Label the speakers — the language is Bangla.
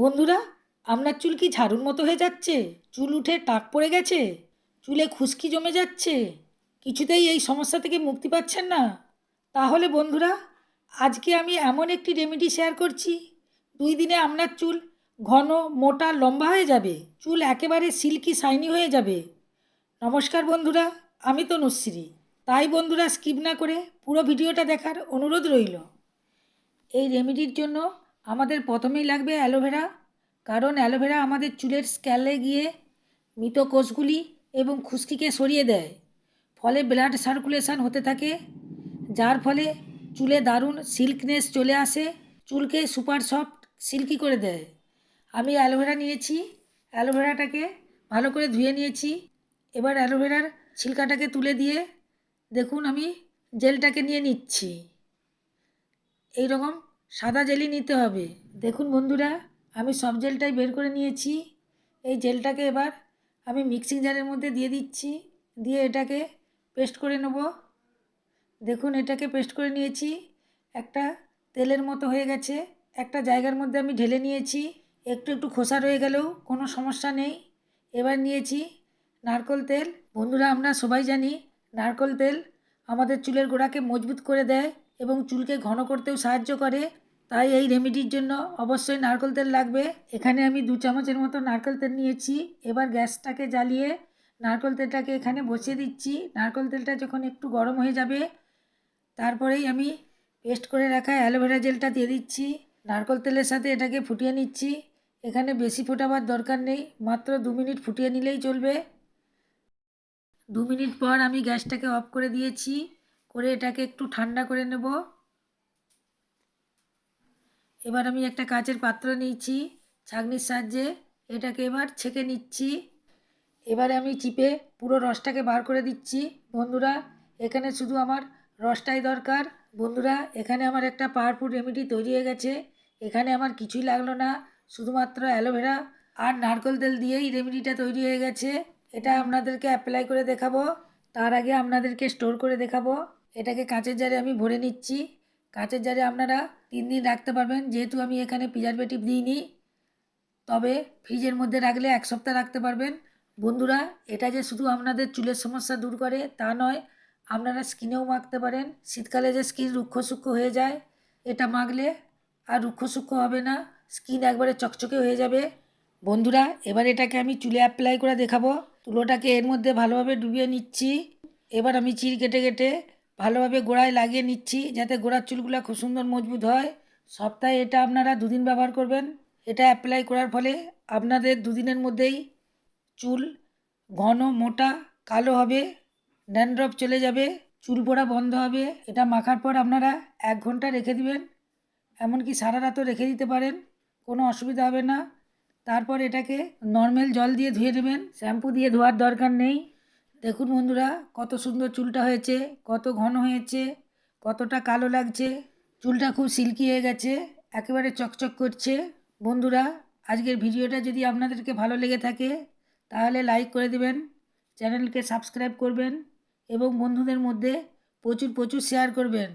Speaker 1: বন্ধুরা, আপনার চুল কি ঝাড়ুর মতো হয়ে যাচ্ছে? চুল উঠে টাক পড়ে গেছে? চুলে খুশকি জমে যাচ্ছে? কিছুতেই এই সমস্যা থেকে মুক্তি পাচ্ছেন না? তাহলে বন্ধুরা, আজকে আমি এমন একটি রেমেডি শেয়ার করছি, 2 দিনে আপনার চুল ঘন, মোটা, লম্বা হয়ে যাবে। চুল একেবারে সিল্কি শাইনি হয়ে যাবে। নমস্কার বন্ধুরা, আমি তনুশ্রী। তাই বন্ধুরা, স্কিপ না করে পুরো ভিডিওটা দেখার অনুরোধ রইল। এই রেমেডির জন্য আমাদের প্রথমেই লাগবে অ্যালোভেরা, কারণ অ্যালোভেরা আমাদের চুলের স্ক্যালে গিয়ে মৃত কোষগুলি এবং খুশকিকে সরিয়ে দেয়। ফলে ব্লাড সার্কুলেশন হতে থাকে, যার ফলে চুলে দারুণ সিল্কনেস চলে আসে, চুলকে সুপার সফট সিল্কি করে দেয়। আমি অ্যালোভেরা নিয়েছি, অ্যালোভেরাটাকে ভালো করে ধুয়ে নিয়েছি। এবার অ্যালোভেরার ছিলকাটাকে তুলে দিয়ে দেখুন আমি জেলটাকে নিয়ে নিচ্ছি। এই রকম সাদা জেলই নিতে হবে। দেখুন বন্ধুরা, আমি সব জেলটাই বের করে নিয়েছি। এই জেলটাকে এবার আমি মিক্সিং জারের মধ্যে দিয়ে দিচ্ছি, দিয়ে এটাকে পেস্ট করে নেব। দেখুন এটাকে পেস্ট করে নিয়েছি, একটা তেলের মতো হয়ে গেছে। একটা জায়গার মধ্যে আমি ঢেলে নিয়েছি, একটু একটু খোসা রয়ে গেলেও কোনো সমস্যা নেই। এবার নিয়েছি নারকেল তেল। বন্ধুরা, আমরা সবাই জানি নারকেল তেল আমাদের চুলের গোড়াকে মজবুত করে দেয় এবং চুলকে ঘন করতেও সাহায্য করে। তাই এই রেমেডির জন্য অবশ্যই নারকেল তেল লাগবে। এখানে আমি 2 চামচের মতো নারকেল তেল নিয়েছি। এবার গ্যাসটাকে জ্বালিয়ে নারকেল তেলটাকে এখানে বসিয়ে দিচ্ছি। নারকেল তেলটা যখন একটু গরম হয়ে যাবে, তারপরেই আমি পেস্ট করে রাখা অ্যালোভেরা জেলটা দিয়ে দিচ্ছি। নারকেল তেলের সাথে এটাকে ফুটিয়ে নিচ্ছি। এখানে বেশি ফোটাবার দরকার নেই, মাত্র 2 মিনিট ফুটিয়ে নিলেই চলবে। 2 মিনিট পর আমি গ্যাসটাকে অফ করে দিয়েছি, করে এটাকে একটু ঠান্ডা করে নেব। এবার আমি একটা কাচের পাত্র নিয়েছি, ছাঁকনির সাহায্যে এটাকে এবার ছেঁকে নিচ্ছি। এবারে আমি চিপে পুরো রসটাকে বার করে দিচ্ছি। বন্ধুরা, এখানে শুধু আমার রসটাই দরকার। বন্ধুরা, এখানে আমার একটা পাওয়ারফুল রেমেডি তৈরি হয়ে গেছে। এখানে আমার কিছুই লাগলো না, শুধুমাত্র অ্যালোভেরা আর নারকেল তেল দিয়েই রেমেডিটা তৈরি হয়ে গেছে। এটা আপনাদেরকে অ্যাপ্লাই করে দেখাবো, তার আগে আপনাদেরকে স্টোর করে দেখাবো। এটাকে কাঁচের জারে আমি ভরে নিচ্ছি। কাঁচের জারে আপনারা 3 দিন রাখতে পারবেন, যেহেতু আমি এখানে প্রিজারভেটিভ দিইনি। তবে ফ্রিজের মধ্যে রাখলে 1 সপ্তাহ রাখতে পারবেন। বন্ধুরা, এটা যে শুধু আপনাদের চুলের সমস্যা দূর করে তা নয়, আপনারা স্কিনেও মাখতে পারেন। শীতকালে যে স্কিন রুক্ষ সূক্ষ্ম হয়ে যায়, এটা মাখলে আর রুক্ষ সূক্ষ্ম হবে না, স্কিন একবারে চকচকে হয়ে যাবে। বন্ধুরা, এবার এটাকে আমি চুলে অ্যাপ্লাই করে দেখাবো। তুলোটাকে এর মধ্যে ভালোভাবে ডুবিয়ে নিচ্ছি। এবার আমি চির কেটে কেটে ভালোভাবে গোড়ায় লাগিয়ে নিচ্ছি, যাতে গোড়ার চুলগুলো খুব সুন্দর মজবুত হয়। সপ্তাহে এটা আপনারা 2 দিন ব্যবহার করবেন। এটা অ্যাপ্লাই করার ফলে আপনাদের 2 দিনের মধ্যেই চুল ঘন, মোটা, কালো হবে, ড্যান্ড্রফ চলে যাবে, চুল পড়া বন্ধ হবে। এটা মাখার পর আপনারা 1 ঘন্টা রেখে দিবেন, এমনকি সারা রাতও রেখে দিতে পারেন, কোনো অসুবিধা হবে না। তারপর এটাকে নর্মাল জল দিয়ে ধুয়ে নেবেন, শ্যাম্পু দিয়ে ধোয়ার দরকার নেই। দেখুন বন্ধুরা, কত সুন্দর চুলটা হয়েছে, কত ঘন হয়েছে, কতটা কালো লাগছে। চুলটা খুব সিল্কি হয়ে গেছে, একেবারে চকচক করছে। বন্ধুরা, আজকের ভিডিওটা যদি আপনাদেরকে ভালো লেগে থাকে তাহলে লাইক করে দেবেন, চ্যানেলকে সাবস্ক্রাইব করবেন এবং বন্ধুদের মধ্যে প্রচুর প্রচুর শেয়ার করবেন।